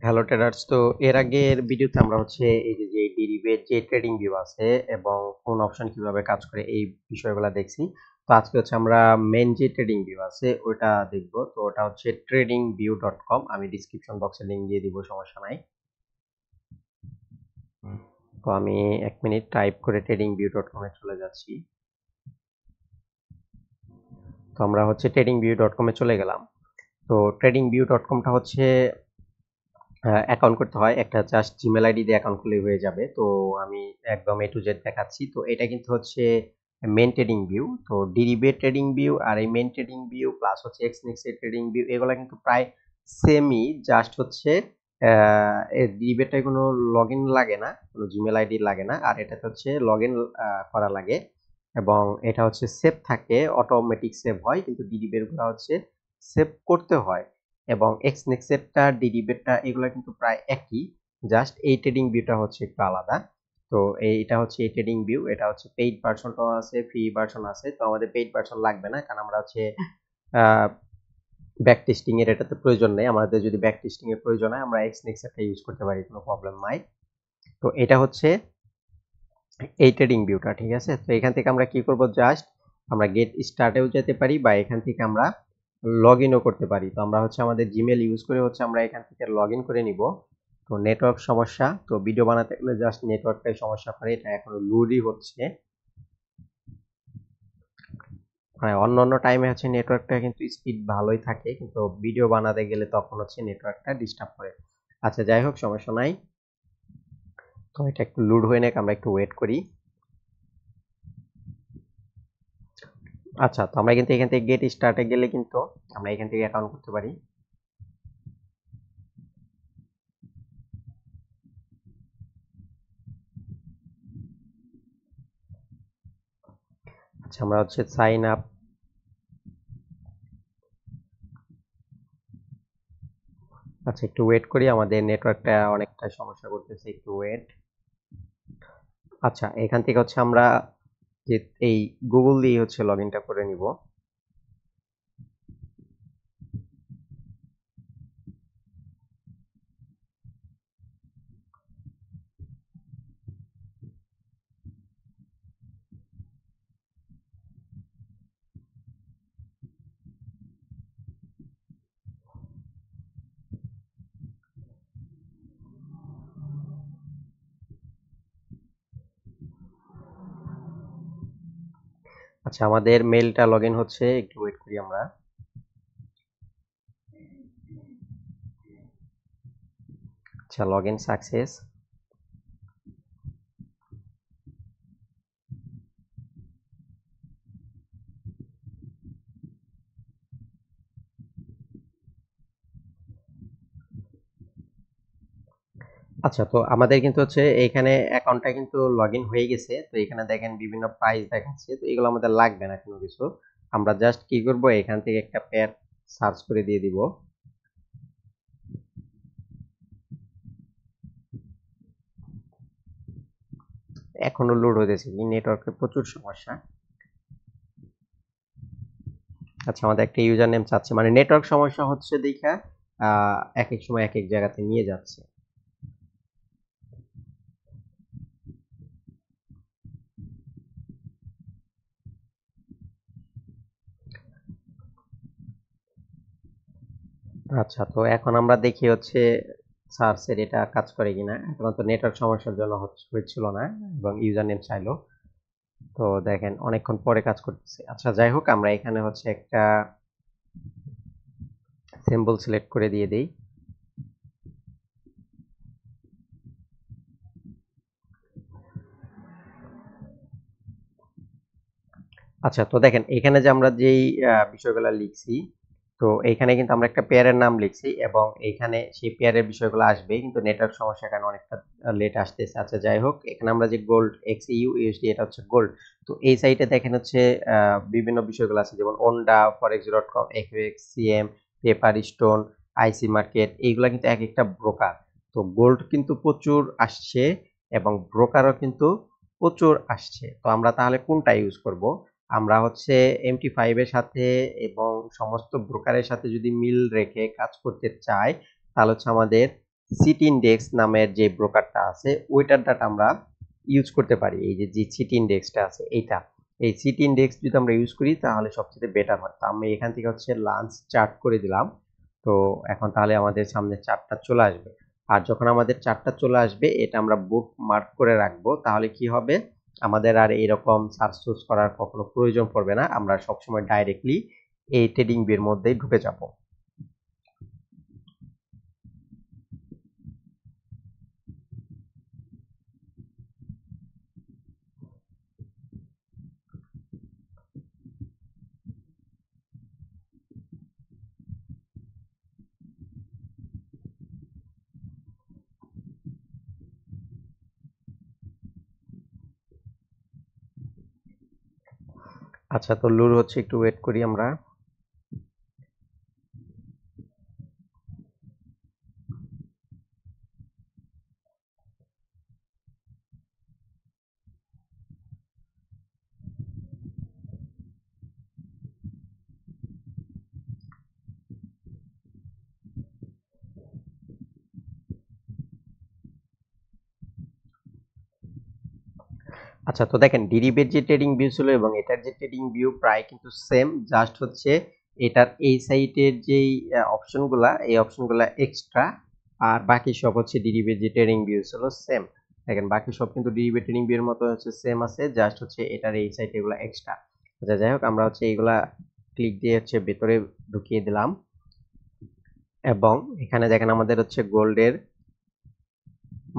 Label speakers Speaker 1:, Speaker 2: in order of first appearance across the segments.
Speaker 1: Hello traders, তো এর আগের ভিডিওতে আমরা হচ্ছে এই যে ডেরিভেটিভ যে ট্রেডিং ভিউ আছে এবং কোন অপশন কিভাবে কাজ করে এই বিষয়গুলো দেখছি। তো আজকে হচ্ছে আমরা মেন যে ট্রেডিং ভিউ আছে ওটা দেখব। তো ওটা হচ্ছে tradingview.com, আমি ডিসক্রিপশন বক্সে লিংক দিয়ে দিব, সমস্যা নাই। তো আমি 1 মিনিট টাইপ করে tradingview.com এ চলে যাচ্ছি। তো আমরা হচ্ছে tradingview.com এ চলে গেলাম। তো tradingview.com টা হচ্ছে অ্যাকাউন্ট করতে হয়, একটা জাস্ট জিমেল আইডি দিয়ে অ্যাকাউন্ট খুলে হয়ে যাবে। তো আমি একদম এ টু জেড দেখাচ্ছি। তো এটা কিন্তু হচ্ছে মেন ট্রেডিং ভিউ। তো ডিরিভেট ট্রেডিং ভিউ আর এই মেন ট্রেডিং ভিউ প্লাস হচ্ছে এক্সনেক্স এর ট্রেডিং ভিউ এগুলো কিন্তু প্রায় সেমই, জাস্ট হচ্ছে ডিরিভেটটায় কোনো লগ ইন লাগে না, কোনো জিমেল আইডি লাগে না, আর এটাতে হচ্ছে লগ ইন করা লাগে এবং এটা হচ্ছে সেভ থাকে, অটোমেটিক সেভ হয়, কিন্তু ডিরিভেট গুলো হচ্ছে সেভ করতে হয়। এবং এক্সনেক্সেটটা ডিডিবেটটা এগুলো কিন্তু প্রায় একই, জাস্ট এই ট্রেডিং ভিউটা হচ্ছে একটু আলাদা। তো এইটা হচ্ছে এই ট্রেডিং ভিউ, এটা হচ্ছে পেইড ভার্সনটাও আছে, ফ্রি ভার্সন আছে। তো আমাদের পেইড ভার্সন লাগবে না, কারণ আমরা হচ্ছে ব্যাক টেস্টিং এর এটাতে প্রয়োজন নেই। আমাদের যদি ব্যাক টেস্টিং এর প্রয়োজন হয় আমরা এক্সনেক্সেটটা ইউজ করতে পারি, কোনো প্রবলেম নাই। তো এটা হচ্ছে এই ট্রেডিং ভিউটা, ঠিক আছে। তো এখান থেকে আমরা কি করব, জাস্ট আমরা গেট স্টার্টেও যেতে পারি বা এখান থেকে আমরা লগ ইনও করতে পারি। তো আমরা হচ্ছে আমাদের জিমেল ইউজ করে হচ্ছে আমরা এখান থেকে লগ ইন করে নিব। তো নেটওয়ার্ক সমস্যা, তো ভিডিও বানাতে গেলে জাস্ট নেটওয়ার্কটাই সমস্যা করে, এটা এখনো লোডই হচ্ছে। মানে অন্য অন্য টাইমে হচ্ছে নেটওয়ার্কটা কিন্তু স্পিড ভালোই থাকে, কিন্তু ভিডিও বানাতে গেলে তখন হচ্ছে নেটওয়ার্কটা ডিস্টার্ব করে। আচ্ছা, যাই হোক, সমস্যা নাই। তো এটা একটু লোড হয়ে নেক, আমরা একটু ওয়েট করি। আচ্ছা, তো আমরা কিন্তু এখান থেকে গেট স্টার্টে গেলে কিন্তু আমরা এখান থেকে অ্যাকাউন্ট করতে পারি। আচ্ছা, আমরা হচ্ছে সাইন আপ। আচ্ছা, একটু ওয়েট করি, আমাদের নেটওয়ার্কটা অনেকটা সমস্যা করতেছে, একটু ওয়েট। আচ্ছা, এখান থেকে হচ্ছে আমরা যে এই গুগল দিয়ে হচ্ছে লগ ইনটা করে নিব। আচ্ছা, আমাদের মেইলটা লগ ইন হচ্ছে, একটু ওয়েট করি আমরা। আচ্ছা, লগ ইন সাকসেস। আচ্ছা, তো আমাদের কিন্তু হচ্ছে এখানে অ্যাকাউন্টটা কিন্তু লগ ইন হয়ে গেছে। তো এখানে দেখেন বিভিন্ন প্রাইস দেখাচ্ছে, তো এগুলো আমাদের লাগবে না কোনো কিছু। আমরা জাস্ট কি করব, এখান থেকে একটা পেয়ার সার্চ করে দিয়ে দিব। এখনো লোড হতেছে, কি নেটওয়ার্কের প্রচুর সমস্যা। আচ্ছা, আমাদের একটা ইউজার নেম চাচ্ছে, মানে নেটওয়ার্ক সমস্যা হচ্ছে দেখা এক এক সময় এক এক জায়গাতে নিয়ে যাচ্ছে। আচ্ছা, তো এখন আমরা দেখি হচ্ছে সার্চের এটা কাজ করে কিনা। এখন তো নেটওয়ার্ক সমস্যার জন্য হচ্ছিল না এবং ইউজার নেম চাইলো। তো দেখেন অনেকক্ষণ পরে কাজ করতেছে। আচ্ছা, যাই হোক, আমরা এখানে হচ্ছে একটা সিম্বল সিলেক্ট করে দিয়ে দিই। আচ্ছা, তো দেখেন এখানে যে আমরা যেই বিষয়গুলো লিখছি, তো এইখানে কিন্তু আমরা একটা পেয়ারের নাম লিখছি এবং এইখানে সেই পেয়ারের বিষয়গুলো আসবে, কিন্তু নেটওয়ার্ক সমস্যার কারণে অনেকটা লেট আসতেছে। আচ্ছা, যাই হোক, এখানে আমরা যে গোল্ড এক্সইউ ইউএসডি, এটা হচ্ছে গোল্ড। তো এই সাইটে দেখেন হচ্ছে বিভিন্ন বিষয়গুলো আছে, যেমন ওন্ডা, ফরেক্স.com, FX, CM, Pepperstone, IC market, এইগুলা কিন্তু এক একটা ব্রোকার। তো গোল্ড কিন্তু প্রচুর আসছে এবং ব্রোকারও কিন্তু প্রচুর আসছে। তো আমরা তাহলে কোনটা ইউজ করব? আমরা হচ্ছে MT5 এর সাথে এবং সমস্ত ব্রোকারের সাথে যদি মিল রেখে কাজ করতে চাই, তাহলে হচ্ছে আমাদের সিটি ইন্ডেক্স নামের যে ব্রোকারটা আছে ওইটার ডাটা আমরা ইউজ করতে পারি। এই যে যে সিটি ইন্ডেক্সটা আছে এইটা, এই সিটি ইন্ডেক্স যদি আমরা ইউজ করি তাহলে সবচেয়ে বেটার হয়। তো আমি এখান থেকে হচ্ছে লাঞ্চ চার্ট করে দিলাম। তো এখন তাহলে আমাদের সামনে চার্টটা চলে আসবে। আর যখন আমাদের চার্টটা চলে আসবে এটা আমরা বুক মার্ক করে রাখবো, তাহলে কি হবে আমাদের আর এরকম সার্চ সুর্চ করার কখনো প্রয়োজন পড়বে না, আমরা সবসময় ডাইরেক্টলি এই ট্রেডিং ভিউর মধ্যেই ঢুকে যাব। আচ্ছা, তো লুর হচ্ছে, একটু ওয়েট করি আমরা। আচ্ছা, তো দেখেন ডিরিভের যে ট্রেডিং ভিউ ছিল এবং এটার যে ট্রেডিং ভিউ প্রায় কিন্তু সেম, জাস্ট হচ্ছে এটার এই সাইটের যেই অপশনগুলা, এই অপশনগুলা এক্সট্রা, আর বাকি সব হচ্ছে ডিরিভের যে ট্রেডিং ভিউ ছিল সেম। দেখেন বাকি সব কিন্তু ডিরিভের ট্রেডিং ভিউর মতো হচ্ছে সেম আছে, জাস্ট হচ্ছে এটার এই সাইট এগুলা এক্সট্রা। আচ্ছা, যাই হোক, আমরা হচ্ছে এইগুলা ক্লিক দিয়ে হচ্ছে ভেতরে ঢুকিয়ে দিলাম এবং এখানে দেখেন আমাদের হচ্ছে গোল্ডের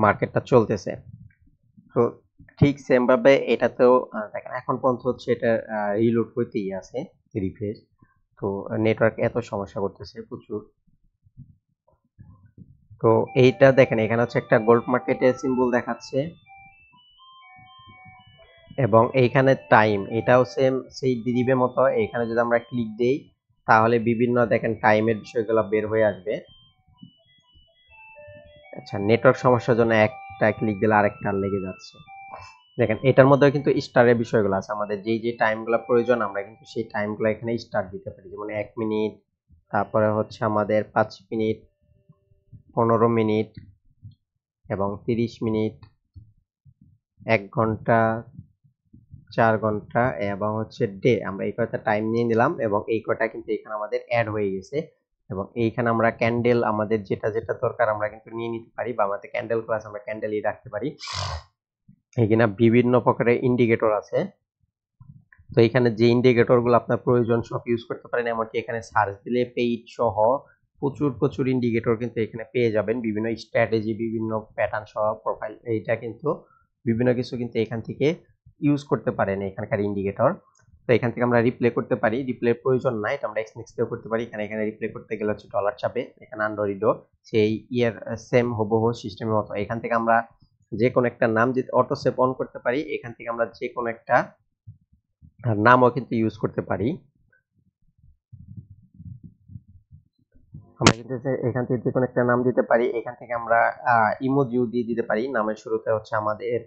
Speaker 1: মার্কেটটা চলতেছে। তো ঠিক সেম ভাবে এটাতেও দেখেন এখন পর্যন্ত হচ্ছে এটা রিলোড হইতেই আছে, রিফ্রেশ। তো নেটওয়ার্ক এত সমস্যা করতেছে প্রচুর। তো এইটা দেখেন এখানে হচ্ছে একটা গোল্ড মার্কেটের সিম্বল দেখাচ্ছে এবং এইখানে টাইম, এটাও সেম সেই দিদিবের মতো। এখানে যদি আমরা ক্লিক দেই তাহলে বিভিন্ন দেখেন টাইমের বিষয়গুলো বের হয়ে আসবে। আচ্ছা, নেটওয়ার্ক সমস্যার জন্য একটা ক্লিক দিলে আরেকটা লেগে যাচ্ছে। দেখেন এটার মধ্যে কিন্তু স্টারের বিষয়গুলো আছে, আমাদের যেই যে টাইমগুলো প্রয়োজন আমরা কিন্তু সেই টাইমগুলো এখানে স্টার দিতে পারি, যেমন 1 মিনিট, তারপরে হচ্ছে আমাদের 5 মিনিট, 15 মিনিট এবং 30 মিনিট, 1 ঘন্টা, 4 ঘন্টা এবং হচ্ছে ডে। আমরা এই কয়টা টাইম নিয়ে নিলাম এবং এই কয়টা কিন্তু এখানে আমাদের অ্যাড হয়ে গেছে। এবং এইখানে আমরা ক্যান্ডেল আমাদের যেটা যেটা দরকার আমরা কিন্তু নিয়ে নিতে পারি, বা আমাদের ক্যান্ডেল ক্লাস আমরা ক্যান্ডেলই রাখতে পারি। এখানে বিভিন্ন প্রকারের ইন্ডিকেটর আছে। তো এখানে যে ইন্ডিকেটর গুলো আপনার প্রয়োজন সব ইউজ করতে পারেন, এমনকি এখানে সার্চ দিলে পেইড সহ প্রচুর প্রচুর ইন্ডিকেটর কিন্তু এখানে পেয়ে যাবেন, বিভিন্ন স্ট্র্যাটেজি, বিভিন্ন প্যাটার্ন সহ প্রোফাইল, এইটা কিন্তু বিভিন্ন কিছু কিন্তু এখান থেকে ইউজ করতে পারেন এখানকার ইন্ডিকেটর। তো এখান থেকে আমরা রিপ্লে করতে পারি, রিপ্লে প্রয়োজন নাই, এটা আমরা এক্সনেক্স দিয়েও করতে পারি। এখানে এখানে রিপ্লে করতে গেলে হচ্ছে ডলার চাপে, এখানে আন্ডাররিডো সেই ইয়ার সেম হুবহু সিস্টেমের মতো। এখান থেকে আমরা যে কোনো একটা নাম দিতে অটো সেভ অন করতে পারি, এখান থেকে আমরা যে কোনো একটা নামও কিন্তু ইউজ করতে পারি। আমরা কিন্তু এখান থেকে যে কোনো একটা নাম দিতে পারি, এখান থেকে আমরা ইমোজিও দিয়ে দিতে পারি। নামের শুরুতে হচ্ছে আমাদের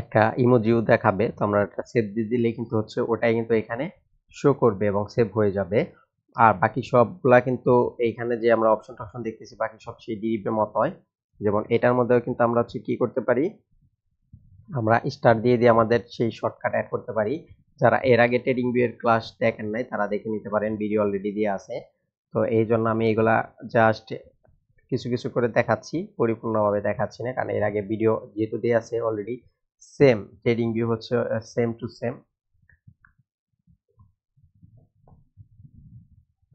Speaker 1: একটা ইমোজিও দেখাবে, তো আমরা একটা সেভ দিয়ে দিলে কিন্তু হচ্ছে ওটাই কিন্তু এখানে শো করবে এবং সেভ হয়ে যাবে। আর বাকি সবগুলা কিন্তু এইখানে যে আমরা অপশন টপশন দেখতেছি বাকি সব সেই ডিরিভের মতো হয়। যেমন এটার মধ্যেও কিন্তু আমরা হচ্ছে কি করতে পারি, আমরা স্টার দিয়ে দিয়ে আমাদের সেই শর্টকাট অ্যাড করতে পারি। যারা এর আগে ট্রেডিং ভিউ এর ক্লাস দেখেন নাই তারা দেখে নিতে পারেন, ভিডিও অলরেডি দিয়ে আছে। তো এই জন্য আমি এগুলা জাস্ট কিছু কিছু করে দেখাচ্ছি, পরিপূর্ণভাবে দেখাচ্ছি না, কারণ এর আগে ভিডিও যেহেতু দেওয়া আছে অলরেডি। সেম ট্রেডিং ভিউ হচ্ছে সেম টু সেম।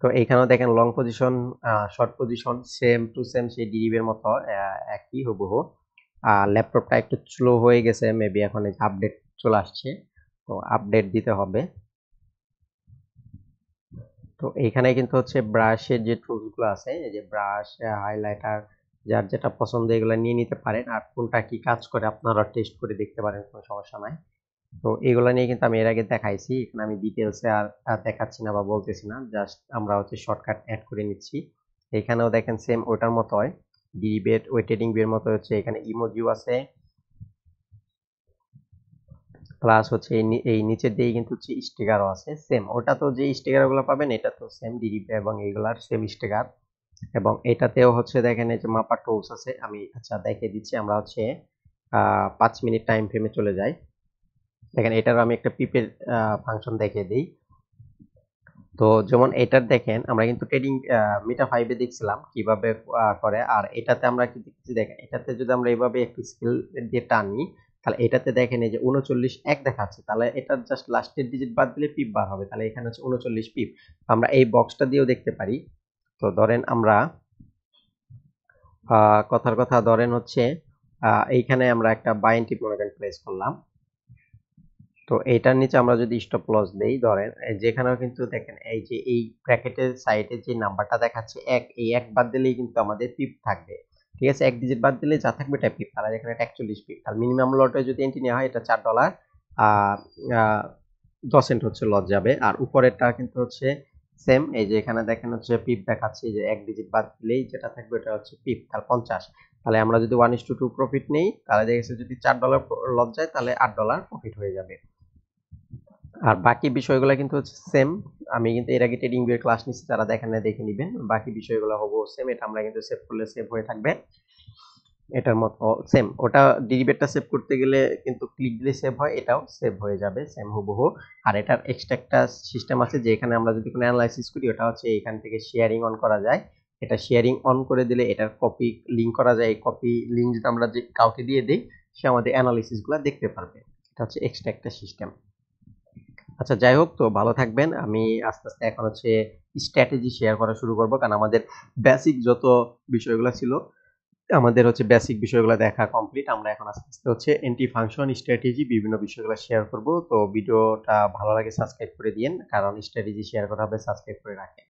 Speaker 1: তো এইখানেও দেখেন long position, short position same to same সেই ডিরিভের মতো একই হুবহু। ল্যাপটপটা একটু স্লো হয়ে গেছে, মেবি এখন আপডেট চলে আসছে, তো আপডেট দিতে হবে। তো এইখানে কিন্তু হচ্ছে ব্রাশের যে টুলস গুলো আছে, এই যে ব্রাশ, হাইলাইটার, যার যেটা পছন্দ এগুলো নিয়ে নিতে পারেন, আর কোনটা কি কাজ করে আপনারা টেস্ট করে দেখতে পারেন, কোনো সমস্যা নাই। তো এগুলো নিয়ে কিন্তু আমি এর আগে দেখাইছি, এখানে আমি ডিটেলসে আর দেখাচ্ছি না বা বলতেছি না, জাস্ট আমরা হচ্ছে শর্টকাট অ্যাড করে নিচ্ছি। এখানেও দেখেন সেম ওটার মতো হয়, ডিবেট ওই ট্রেডিং ভিউর মতো হচ্ছে এখানে ইমোজিও আছে, প্লাস হচ্ছে এই নিচের দিকে কিন্তু হচ্ছে স্টিকারও আছে সেম। ওটা তো যে স্টিকার গুলো পাবেন এটা তো সেম ডিডিপি এবং এগুলার সেম স্টিকার। এবং এটাতেও হচ্ছে দেখেন এই যে মাপার টুলস আছে, আমি আচ্ছা দেখিয়ে দিচ্ছি। আমরা হচ্ছে 5 মিনিট টাইম ফ্রেমে চলে যাই। দেখেন এটারও আমি একটা পিপের ফাংশন দেখিয়ে দিই। তো যেমন এটার দেখেন আমরা কিন্তু ট্রেডিং মিটা 5 এ দেখছিলাম কিভাবে করে, আর এটাতে আমরা কি দেখছি দেখেন, এটাতে যদি আমরা এইভাবে একটু স্কেল দিয়ে টানি, তাহলে এটাতে দেখেন এই যে 39 এক দেখাচ্ছে, তাহলে এটার জাস্ট লাস্টের ডিজিট বাদ দিলে পিপ বার হবে, তাহলে এখানে হচ্ছে 39 পিপ। আমরা এই বক্সটা দিয়েও দেখতে পারি। তো ধরেন আমরা কথার কথা ধরেন হচ্ছে এইখানে আমরা একটা বাই এন্ট্রি মনে করেন প্লেস করলাম। তো এইটার নিচে আমরা যদি স্টপ লস দেই, ধরেন যেখানেও কিন্তু দেখেন এই যে এই ব্র্যাকেটের সাইডে যে নাম্বারটা দেখাচ্ছে এক, এই এক বাদ দিলেই কিন্তু আমাদের পিপ থাকবে। ঠিক আছে, এক ডিজিট বাদ দিলে যা থাকবে এটা পিপ, তাহলে এখানে 41 পিপ। তাহলে মিনিমাম লটে যদি এন্ট্রি নেওয়া হয় এটা $4 আহ 10 সেন্ট হচ্ছে লস যাবে। আর উপরেরটা কিন্তু হচ্ছে সেম, এই যে এখানে দেখেন হচ্ছে পিপ দেখাচ্ছে, যে এক ডিজিট বাদ দিলেই যেটা থাকবে এটা হচ্ছে পিপ, তাহলে 50। তাহলে আমরা যদি 1:2 প্রফিট নেই, তাহলে দেখা গেছে যদি $4 লস যায় তাহলে $8 প্রফিট হয়ে যাবে। আর বাকি বিষয়গুলো কিন্তু হচ্ছে সেম। আমি কিন্তু এর আগে ট্রেডিং ভিউয়ের ক্লাস নিচ্ছি, তারা দেখেন না, দেখে নিবেন। বাকি বিষয়গুলো হবো সেম, এটা আমরা কিন্তু সেভ করলে সেভ হয়ে থাকবে এটার মতো সেম। ওটা ডেরিভেটটা সেভ করতে গেলে কিন্তু ক্লিক দিলে সেভ হয়, এটাও সেভ হয়ে যাবে সেম হুবহু। আর এটার এক্সট্রা একটা সিস্টেম আছে, যে এখানে আমরা যদি কোনো অ্যানালাইসিস করি, ওটা হচ্ছে এখান থেকে শেয়ারিং অন করা যায়। এটা শেয়ারিং অন করে দিলে এটার কপি লিঙ্ক করা যায়, এই কপি লিঙ্ক যদি আমরা যে কাউকে দিয়ে দিই, সে আমাদের অ্যানালাইসিস গুলো দেখতে পারবে। এটা হচ্ছে এক্সট্রা একটা সিস্টেম। আচ্ছা যাই হোক, তো ভালো থাকবেন। আমি আস্তে আস্তে এখন হচ্ছে স্ট্র্যাটেজি শেয়ার করা শুরু করব, কারণ আমাদের বেসিক যত বিষয়গুলো ছিল, আমাদের হচ্ছে বেসিক বিষয়গুলো দেখা কমপ্লিট। আমরা এখন আস্তে আস্তে হচ্ছে এন্ট্রি ফাংশন, স্ট্র্যাটেজি, বিভিন্ন বিষয়গুলো শেয়ার করব। তো ভিডিওটা ভালো লাগে সাবস্ক্রাইব করে দিয়েন, কারণ স্ট্র্যাটেজি শেয়ার করা হবে, সাবস্ক্রাইব করে রাখেন।